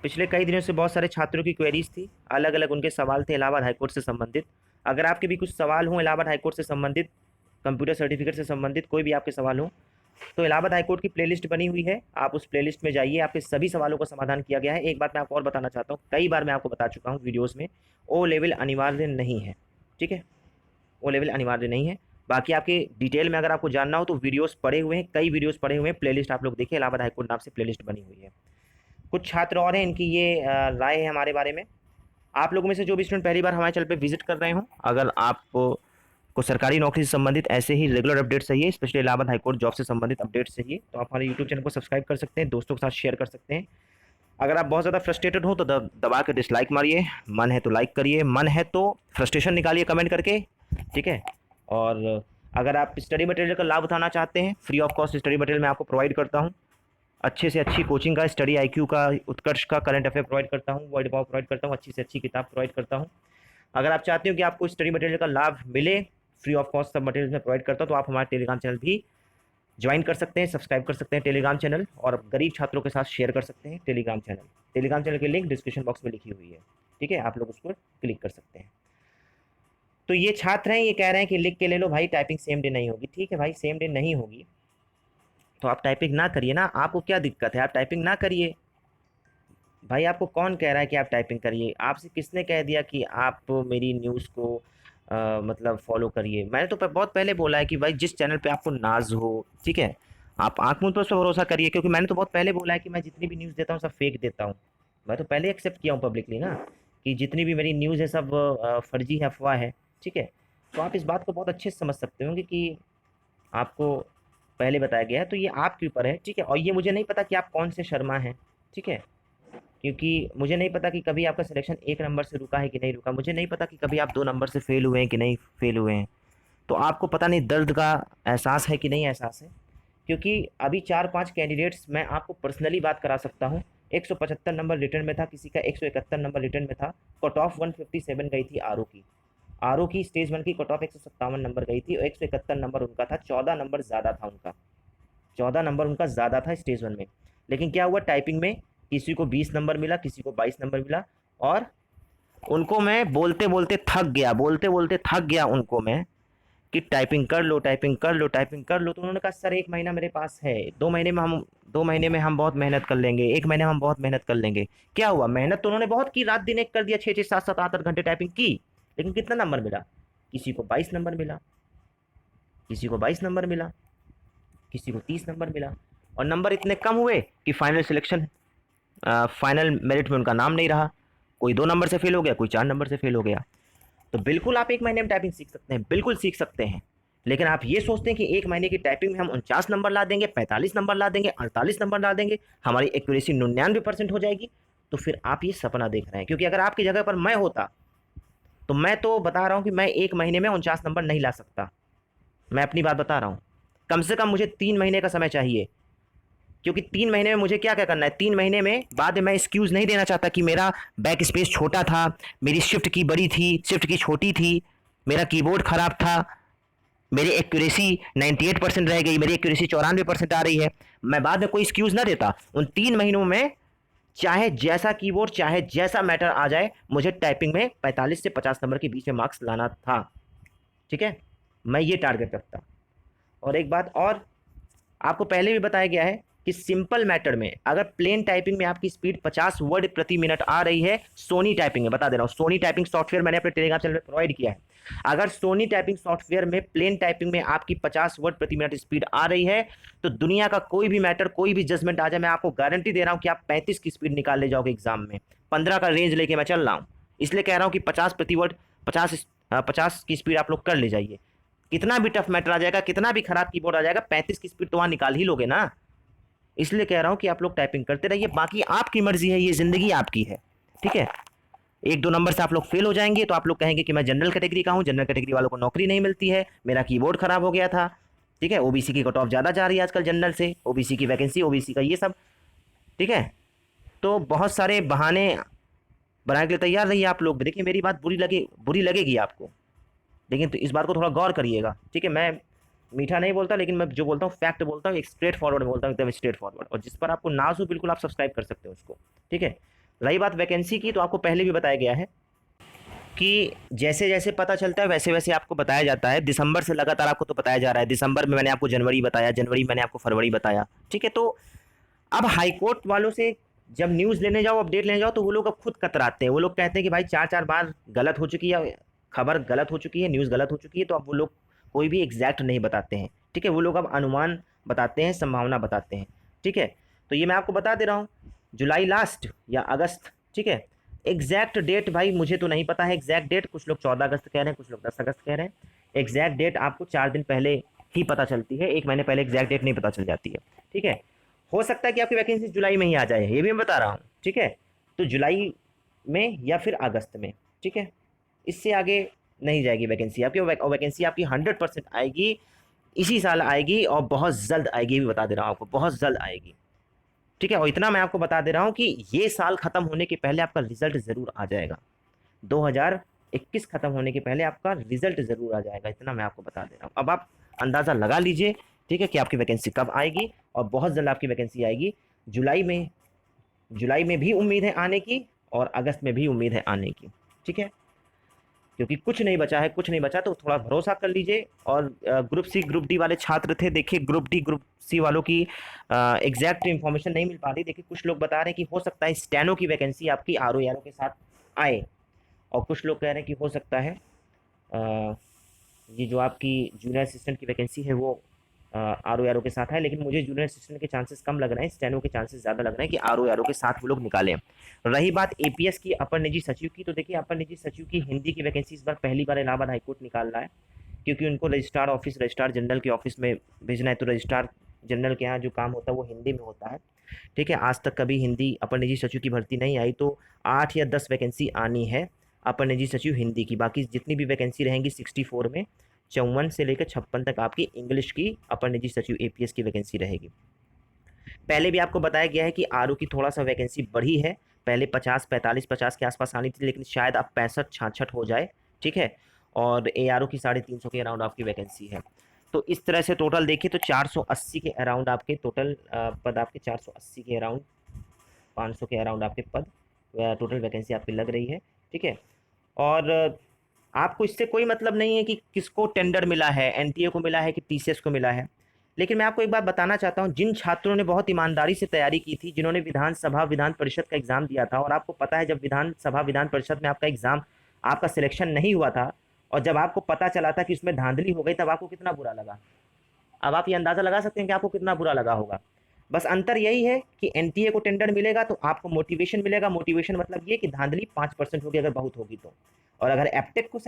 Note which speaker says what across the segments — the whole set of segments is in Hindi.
Speaker 1: पिछले कई दिनों से बहुत सारे छात्रों की क्वेरीज थी, अलग अलग उनके सवाल थे इलाहाबाद हाईकोर्ट से संबंधित। अगर आपके भी कुछ सवाल हों इलाहाबाद हाईकोर्ट से संबंधित, कंप्यूटर सर्टिफिकेट से संबंधित कोई भी आपके सवाल हो, तो इलाहाबाद हाईकोर्ट की प्लेलिस्ट बनी हुई है, आप उस प्लेलिस्ट में जाइए, आपके सभी सवालों का समाधान किया गया है। एक बात मैं आपको और बताना चाहता हूँ, कई बार मैं आपको बता चुका हूँ वीडियोज़ में, ओ लेवल अनिवार्य नहीं है। ठीक है, ओ लेवल अनिवार्य नहीं है। बाकी आपके डिटेल में अगर आपको जानना हो तो वीडियोस पड़े हुए हैं, कई वीडियोस पड़े हुए हैं, प्लेलिस्ट आप लोग देखिए, इलाहाबाद हाईकोर्ट नाम से प्लेलिस्ट बनी हुई है। कुछ छात्र और हैं, इनकी ये राय है हमारे बारे में। आप लोगों में से जो भी स्टूडेंट पहली बार हमारे चैनल पे विजिट कर रहे हो, अगर आपको को सरकारी नौकरी से संबंधित ऐसे ही रेगुलर अपडेट चाहिए, स्पेशली इलाहाबाद हाईकोर्ट जॉब से संबंधित अपडेट चाहिए, तो आप हमारे यूट्यूब चैनल को सब्सक्राइब कर सकते हैं, दोस्तों के साथ शेयर कर सकते हैं। अगर आप बहुत ज़्यादा फ्रस्ट्रेटेड हो तो दबा के डिसलाइक मारिए, मन है तो लाइक करिए, मन है तो फ्रस्ट्रेशन निकालिए कमेंट करके। ठीक है, और अगर आप स्टडी मटेरियल का लाभ उठाना चाहते हैं, free of cost study material मैं आपको प्रोवाइड करता हूँ। अच्छे से अच्छी कोचिंग का, स्टडी आईक्यू का, उत्कर्ष का, करंट अफेयर प्रोवाइड करता हूँ, वर्ल्ड पावर प्रोवाइड करता हूँ, अच्छी से अच्छी किताब प्रोवाइड करता हूँ। अगर आप चाहते हो कि आपको स्टडी मटेरियल का लाभ मिले, फ्री ऑफ कॉस्ट सब मटेरियल में प्रोवाइड करता हूँ, तो आप हमारे टेलीग्राम चैनल भी ज्वाइन कर सकते हैं, सब्सक्राइब कर सकते हैं टेलीग्राम चैनल, और गरीब छात्रों के साथ शेयर कर सकते हैं टेलीग्राम चैनल की लिंक डिस्क्रिप्शन बॉक्स में लिखी हुई है। ठीक है, आप लोग उस पर क्लिक कर सकते हैं। तो ये छात्र हैं, ये कह रहे हैं कि लिख के ले लो भाई, टाइपिंग सेम डे नहीं होगी। ठीक है भाई, सेम डे नहीं होगी तो आप टाइपिंग ना करिए ना, आपको क्या दिक्कत है, आप टाइपिंग ना करिए भाई। आपको कौन कह रहा है कि आप टाइपिंग करिए? आपसे किसने कह दिया कि आप मेरी न्यूज़ को मतलब फॉलो करिए? मैंने तो बहुत पहले बोला है कि भाई जिस चैनल पे आपको नाज हो, ठीक है, आप आँख मुँह पर उस पर भरोसा करिए, क्योंकि मैंने तो बहुत पहले बोला है कि मैं जितनी भी न्यूज़ देता हूँ सब फेक देता हूँ। मैं तो पहले एक्सेप्ट किया हूँ पब्लिकली ना, कि जितनी भी मेरी न्यूज़ है सब फर्जी है, अफवाह है। ठीक है, तो आप इस बात को बहुत अच्छे से समझ सकते होंगे कि आपको पहले बताया गया है, तो ये आपके ऊपर है। ठीक है, और ये मुझे नहीं पता कि आप कौन से शर्मा हैं। ठीक है, क्योंकि मुझे नहीं पता कि कभी आपका सिलेक्शन 1 नंबर से रुका है कि नहीं रुका, मुझे नहीं पता कि कभी आप 2 नंबर से फ़ेल हुए हैं कि नहीं फ़ेल हुए हैं। तो आपको पता नहीं दर्द का एहसास है कि नहीं एहसास है, क्योंकि अभी 4-5 कैंडिडेट्स मैं आपको पर्सनली बात करा सकता हूँ। 175 नंबर रिटर्न में था, किसी का 171 नंबर रिटर्न में था, कट ऑफ 157 गई थी आरओ की स्टेज 1 की कट ऑफ 157 नंबर गई थी, और 171 नंबर उनका था, 14 नंबर ज़्यादा था उनका, 14 नंबर उनका ज़्यादा था स्टेज 1 में। लेकिन क्या हुआ टाइपिंग में, किसी को 20 नंबर मिला, किसी को 22 नंबर मिला, और उनको मैं बोलते बोलते थक गया, उनको मैं कि टाइपिंग कर लो, टाइपिंग कर लो, टाइपिंग कर लो। तो उन्होंने कहा सर 1 महीना मेरे पास है, 2 महीने में हम बहुत मेहनत कर लेंगे, 1 महीने में हम बहुत मेहनत कर लेंगे। क्या हुआ, मेहनत तो उन्होंने बहुत की, रात दिन एक कर दिया, 6-6 7-7 8-8 घंटे टाइपिंग की, लेकिन कितना नंबर मिला? किसी को 22 नंबर मिला, किसी को 22 नंबर मिला, किसी को 30 नंबर मिला, और नंबर इतने कम हुए कि फाइनल मेरिट में उनका नाम नहीं रहा। कोई 2 नंबर से फेल हो गया, कोई 4 नंबर से फेल हो गया। तो बिल्कुल आप 1 महीने में टाइपिंग सीख सकते हैं, बिल्कुल सीख सकते हैं, लेकिन आप ये सोचते हैं कि 1 महीने की टाइपिंग में हम 49 नंबर ला देंगे, 45 नंबर ला देंगे, 48 नंबर ला देंगे, हमारी एक्यूरेसी 99% हो जाएगी, तो फिर आप ये सपना देख रहे हैं। क्योंकि अगर आपकी जगह पर मैं होता, तो मैं तो बता रहा हूँ कि मैं 1 महीने में 49 नंबर नहीं ला सकता। मैं अपनी बात बता रहा हूँ, कम से कम मुझे 3 महीने का समय चाहिए, क्योंकि 3 महीने में मुझे क्या क्या करना है। 3 महीने में बाद में मैं एक्सक्यूज़ नहीं देना चाहता कि मेरा बैक स्पेस छोटा था, मेरी शिफ्ट की बड़ी थी, शिफ्ट की छोटी थी, मेरा कीबोर्ड खराब था, मेरी एक्यूरेसी 98% रह गई, मेरी एक्यूरेसी 94% आ रही है। मैं बाद में कोई एक्सक्यूज़ ना देता। उन 3 महीनों में चाहे जैसा कीबोर्ड, चाहे जैसा मैटर आ जाए, मुझे टाइपिंग में 45 से 50 नंबर के बीच में मार्क्स लाना था। ठीक है, मैं ये टारगेट रखता। और एक बात और, आपको पहले भी बताया गया है कि सिंपल मैटर में अगर प्लेन टाइपिंग में आपकी स्पीड 50 वर्ड प्रति मिनट आ रही है, सोनी टाइपिंग में बता दे रहा हूँ, सोनी टाइपिंग सॉफ्टवेयर मैंने अपने टेलीग्राम चैनल में प्रोवाइड किया है। अगर सोनी टाइपिंग सॉफ्टवेयर में प्लेन टाइपिंग में आपकी 50 वर्ड प्रति मिनट स्पीड आ रही है, तो दुनिया का कोई भी मैटर, कोई भी जजमेंट आ जाए, मैं आपको गारंटी दे रहा हूँ कि आप 35 की स्पीड निकाल ले जाओगे एग्जाम में। 15 का रेंज लेके मैं चल रहा हूँ, इसलिए कह रहा हूँ कि 50 प्रति वर्ड, 50 की स्पीड आप लोग कर ले जाइए। कितना भी टफ मैटर आ जाएगा, कितना भी खराब कीबोर्ड आ जाएगा, 35 की स्पीड तो वहां निकाल ही लोगे ना। इसलिए कह रहा हूं कि आप लोग टाइपिंग करते रहिए, बाकी आपकी मर्जी है, ये जिंदगी आपकी है। ठीक है, 1-2 नंबर से आप लोग फेल हो जाएंगे तो आप लोग कहेंगे कि मैं जनरल कैटेगरी का हूं, जनरल कैटेगरी वालों को नौकरी नहीं मिलती है, मेरा कीबोर्ड खराब हो गया था। ठीक है, ओबीसी की कट ऑफ ज़्यादा जा रही है आजकल जनरल से, ओबीसी की वैकेंसी, ओबीसी का ये सब। ठीक है, तो बहुत सारे बहाने बनाने के लिए तैयार रहिए आप लोग। देखिए मेरी बात बुरी लगेगी आपको, लेकिन तो इस बात को थोड़ा गौर करिएगा। ठीक है, मैं मीठा नहीं बोलता, लेकिन मैं जो बोलता हूँ फैक्ट बोलता हूँ, एक स्ट्रेट फॉरवर्ड बोलता हूँ, एकदम स्ट्रेट फॉरवर्ड। और जिस पर आपको नाज हो बिल्कुल आप सब्सक्राइब कर सकते हो उसको। ठीक है, रही बात वैकेंसी की, तो आपको पहले भी बताया गया है कि जैसे जैसे पता चलता है वैसे वैसे आपको बताया जाता है। दिसंबर से लगातार आपको तो बताया जा रहा है, दिसंबर में मैंने आपको जनवरी बताया, जनवरी में मैंने आपको फरवरी बताया, ठीक है। तो अब हाईकोर्ट वालों से जब न्यूज़ लेने जाओ, अपडेट लेने जाओ, तो वो लोग अब खुद कतराते हैं। वो लोग कहते हैं कि भाई 4-4 बार गलत हो चुकी है, खबर गलत हो चुकी है, न्यूज़ गलत हो चुकी है, तो अब वो लोग कोई भी एग्जैक्ट नहीं बताते हैं, ठीक है। वो लोग अब अनुमान बताते हैं, संभावना बताते हैं, ठीक है। तो ये मैं आपको बता दे रहा हूँ, जुलाई लास्ट या अगस्त, ठीक है। एग्जैक्ट डेट भाई मुझे तो नहीं पता है एग्जैक्ट डेट, कुछ लोग 14 अगस्त कह रहे हैं, कुछ लोग 10 अगस्त कह रहे हैं। एग्जैक्ट डेट आपको 4 दिन पहले ही पता चलती है, 1 महीने पहले एग्जैक्ट डेट नहीं पता चल जाती है, ठीक है। हो सकता है कि आपकी वैकेंसी जुलाई में ही आ जाए, ये भी मैं बता रहा हूँ, ठीक है। तो जुलाई में या फिर अगस्त में, ठीक है, इससे आगे नहीं जाएगी वैकेंसी आपकी। और वैकेंसी आपकी 100% आएगी, इसी साल आएगी, और बहुत जल्द आएगी, भी बता दे रहा हूँ आपको, बहुत जल्द आएगी, ठीक है। और इतना मैं आपको बता दे रहा हूँ कि ये साल खत्म होने के पहले आपका रिजल्ट ज़रूर आ जाएगा, 2021 खत्म होने के पहले आपका रिजल्ट ज़रूर आ जाएगा, इतना मैं आपको बता दे रहा हूँ। अब आप अंदाज़ा लगा लीजिए, ठीक है, कि आपकी वैकेंसी कब आएगी, और बहुत जल्द आपकी वैकेंसी आएगी। जुलाई में, जुलाई में भी उम्मीद है आने की, और अगस्त में भी उम्मीद है आने की, ठीक है। क्योंकि कुछ नहीं बचा है, कुछ नहीं बचा, तो थोड़ा भरोसा कर लीजिए। और ग्रुप सी ग्रुप डी वाले छात्र थे, देखिए ग्रुप डी ग्रुप सी वालों की एग्जैक्ट इन्फॉर्मेशन नहीं मिल पा रही। देखिए कुछ लोग बता रहे हैं कि हो सकता है स्टेनो की वैकेंसी आपकी आर ओ के साथ आए, और कुछ लोग कह रहे हैं कि हो सकता है ये जो आपकी जूनियर असिस्टेंट की वैकेंसी है वो आर ओ के साथ है। लेकिन मुझे जूनियर असिस्टेंट के चांसेस कम लग रहे हैं, स्टेनो के चांसेस ज़्यादा लग रहे हैं कि आर ओ के साथ वो लोग निकालें। रही बात एपीएस की, अपर निजी सचिव की, तो देखिए अपर निजी सचिव की हिंदी की वैकेंसी इस बार पहली बार इलाहाबाद हाईकोर्ट निकाल रहा है, क्योंकि उनको रजिस्ट्रार ऑफिस, रजिस्ट्रार जनरल के ऑफिस में भेजना है। तो रजिस्ट्रार जनरल के यहाँ जो काम होता है वो हिंदी में होता है, ठीक है। आज तक कभी हिंदी अपर निजी सचिव की भर्ती नहीं आई, तो 8 या 10 वैकेंसी आनी है अपर निजी सचिव हिंदी की। बाकी जितनी भी वैकेंसी रहेंगी 64 में 54 से लेकर 56 तक आपकी इंग्लिश की अपर निजी सचिव एपीएस की वैकेंसी रहेगी। पहले भी आपको बताया गया है कि आरओ की थोड़ा सा वैकेंसी बढ़ी है, पहले 50, 45, 50 के आसपास आनी थी, लेकिन शायद अब 65, 66 हो जाए, ठीक है। और एआरओ की 350 के अराउंड आपकी वैकेंसी है। तो इस तरह से टोटल देखिए तो 480 के अराउंड आपके टोटल पद, आपके 480 के अराउंड, 500 के अराउंड आपके पद, टोटल वैकेंसी आपकी लग रही है, ठीक है। और आपको इससे कोई मतलब नहीं है कि किसको टेंडर मिला है, एनटीए को मिला है कि टीसीएस को मिला है। लेकिन मैं आपको एक बात बताना चाहता हूं, जिन छात्रों ने बहुत ईमानदारी से तैयारी की थी, जिन्होंने विधानसभा विधान परिषद का एग्जाम दिया था, और आपको पता है जब विधानसभा विधान परिषद में आपका एग्जाम, आपका सिलेक्शन नहीं हुआ था, और जब आपको पता चला था कि उसमें धांधली हो गई, तब आपको कितना बुरा लगा। अब आप ये अंदाज़ा लगा सकते हैं कि आपको कितना बुरा लगा होगा। बस अंतर यही है कि एनटीए को टेंडर मिलेगा तो आपको मोटिवेशन मिलेगा। मोटिवेशन मतलब ये कि धांधली 5% होगी अगर बहुत होगी तो, और अगर एपटेक को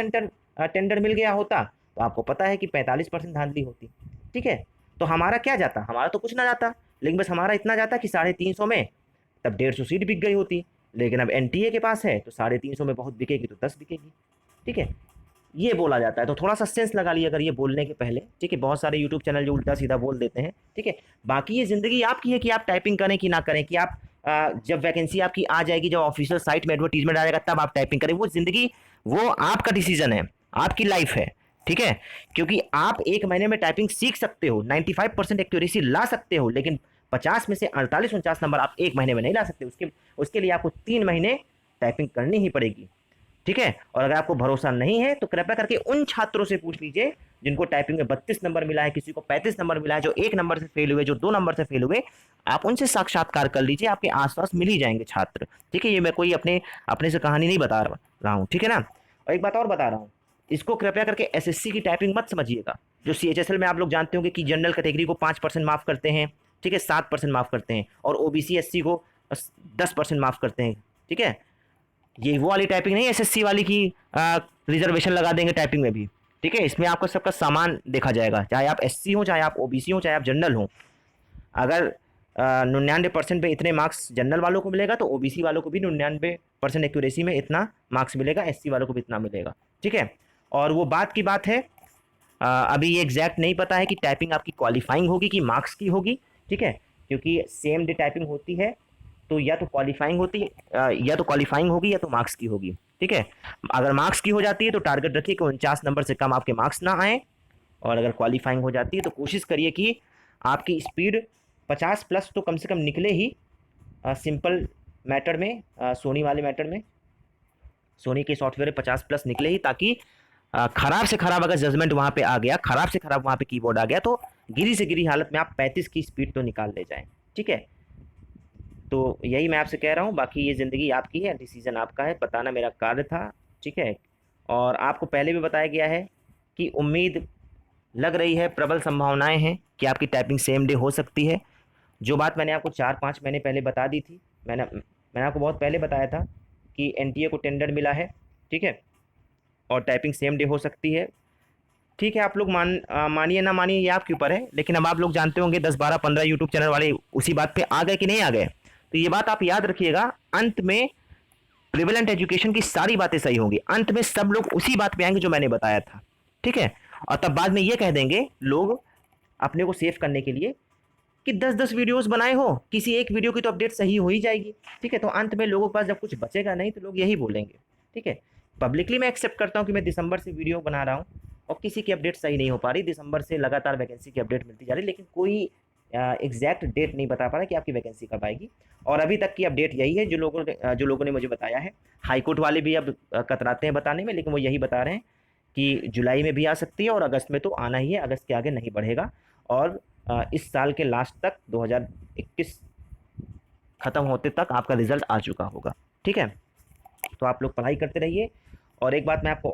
Speaker 1: टेंडर मिल गया होता तो आपको पता है कि 45% धांधली होती, ठीक है। तो हमारा क्या जाता, हमारा तो कुछ ना जाता, लेकिन बस हमारा इतना जाता कि 350 में तब 150 सीट बिक गई होती। लेकिन अब एनटीए के पास है तो 350 में बहुत बिकेगी तो 10 बिकेगी, ठीक है। ये बोला जाता है, तो थोड़ा सा सेंस लगा लिया अगर ये बोलने के पहले, ठीक है। बहुत सारे यूट्यूब चैनल जो उल्टा सीधा बोल देते हैं, ठीक है। बाकी ये ज़िंदगी आपकी है कि आप टाइपिंग करें कि ना करें, कि आप जब वैकेंसी आपकी आ जाएगी, जब ऑफिशियल साइट में एडवर्टीजमेंट आ जाएगा तब आप टाइपिंग करें, वो ज़िंदगी, वो आपका डिसीजन है, आपकी लाइफ है, ठीक है। क्योंकि आप 1 महीने में टाइपिंग सीख सकते हो, 95% एक्यूरेसी ला सकते हो, लेकिन 50 में से 48-49 नंबर आप 1 महीने में नहीं ला सकते। उसके लिए आपको 3 महीने टाइपिंग करनी ही पड़ेगी, ठीक है। और अगर आपको भरोसा नहीं है तो कृपया करके उन छात्रों से पूछ लीजिए जिनको टाइपिंग में 32 नंबर मिला है, किसी को 35 नंबर मिला है, जो 1 नंबर से फेल हुए, जो 2 नंबर से फेल हुए। आप उनसे साक्षात्कार कर लीजिए, आपके आसपास मिल ही जाएंगे छात्र, ठीक है। ये मैं कोई अपने अपने से कहानी नहीं बता रहा हूँ, ठीक है ना। और एक बात और बता रहा हूँ, इसको कृपया करके एसएससी की टाइपिंग मत समझिएगा। जो सीएचएसएल में आप लोग जानते होंगे कि जनरल कैटेगरी को 5% माफ़ करते हैं, ठीक है, 7% माफ़ करते हैं, और ओबीसी एससी को 10% माफ़ करते हैं, ठीक है। ये वो वाली टाइपिंग नहीं, एसएससी वाली की रिजर्वेशन लगा देंगे टाइपिंग में भी, ठीक है। इसमें आपका सबका सामान देखा जाएगा, चाहे आप एससी हो, चाहे आप ओबीसी हो, चाहे आप जनरल हो। अगर 99% पे इतने मार्क्स जनरल वालों को मिलेगा तो ओबीसी वालों को भी 99% एक्यूरेसी में इतना मार्क्स मिलेगा, एससी वालों को भी इतना मिलेगा, ठीक है। और वो बात की बात है, अभी ये एग्जैक्ट नहीं पता है कि टाइपिंग आपकी क्वालिफाइंग होगी कि मार्क्स की होगी, ठीक है। क्योंकि सेम डे टाइपिंग होती है, तो या तो क्वालिफाइंग होती है, या तो क्वालिफाइंग होगी या तो मार्क्स की होगी, ठीक है। अगर मार्क्स की हो जाती है तो टारगेट रखिए कि 49 नंबर से कम आपके मार्क्स ना आए, और अगर क्वालिफाइंग हो जाती है तो कोशिश करिए कि आपकी स्पीड 50 प्लस तो कम से कम निकले ही। सिंपल मैटर में, सोनी वाले मैटर में, सोनी के सॉफ्टवेयर 50+ निकले ही, ताकि खराब से खराब अगर जजमेंट वहाँ पे आ गया, खराब से खराब वहाँ पे कीबोर्ड आ गया, तो गिरी से गिरी हालत में आप 35 की स्पीड तो निकाल ले जाएं। ठीक है, तो यही मैं आपसे कह रहा हूँ। बाकी ये ज़िंदगी आपकी है, डिसीजन आपका है, बताना मेरा कार्य था। ठीक है, और आपको पहले भी बताया गया है कि उम्मीद लग रही है, प्रबल संभावनाएं हैं कि आपकी टाइपिंग सेम डे हो सकती है। जो बात मैंने आपको 4-5 महीने पहले बता दी थी, मैंने आपको बहुत पहले बताया था कि एनटीए को टेंडर मिला है। ठीक है, और टाइपिंग सेम डे हो सकती है। ठीक है, आप लोग मानिए ना मानिए, ये आपके ऊपर है, लेकिन अब आप लोग जानते होंगे 10-12-15 यूट्यूब चैनल वाले उसी बात पे आ गए कि नहीं आ गए। तो ये बात आप याद रखिएगा, अंत में प्रिवेलेंट एजुकेशन की सारी बातें सही होंगी, अंत में सब लोग उसी बात पे आएंगे जो मैंने बताया था। ठीक है, और तब बाद में ये कह देंगे लोग अपने को सेव करने के लिए कि 10-10 वीडियोस बनाए हो, किसी एक वीडियो की तो अपडेट सही हो ही जाएगी। ठीक है, तो अंत में लोगों के पास जब कुछ बचेगा नहीं तो लोग यही बोलेंगे। ठीक है, पब्लिकली मैं एक्सेप्ट करता हूँ कि मैं दिसंबर से वीडियो बना रहा हूँ और किसी की अपडेट सही नहीं हो पा रही, दिसंबर से लगातार वैकेंसी की अपडेट मिलती जा रही, लेकिन कोई एग्जैक्ट डेट नहीं बता पा रहा कि आपकी वैकेंसी कब आएगी। और अभी तक की अपडेट यही है, जो लोगों ने मुझे बताया है। हाईकोर्ट वाले भी अब कतराते हैं बताने में, लेकिन वो यही बता रहे हैं कि जुलाई में भी आ सकती है और अगस्त में तो आना ही है, अगस्त के आगे नहीं बढ़ेगा। और इस साल के लास्ट तक 2021 ख़त्म होते तक आपका रिजल्ट आ चुका होगा। ठीक है, तो आप लोग पढ़ाई करते रहिए। और एक बात मैं आपको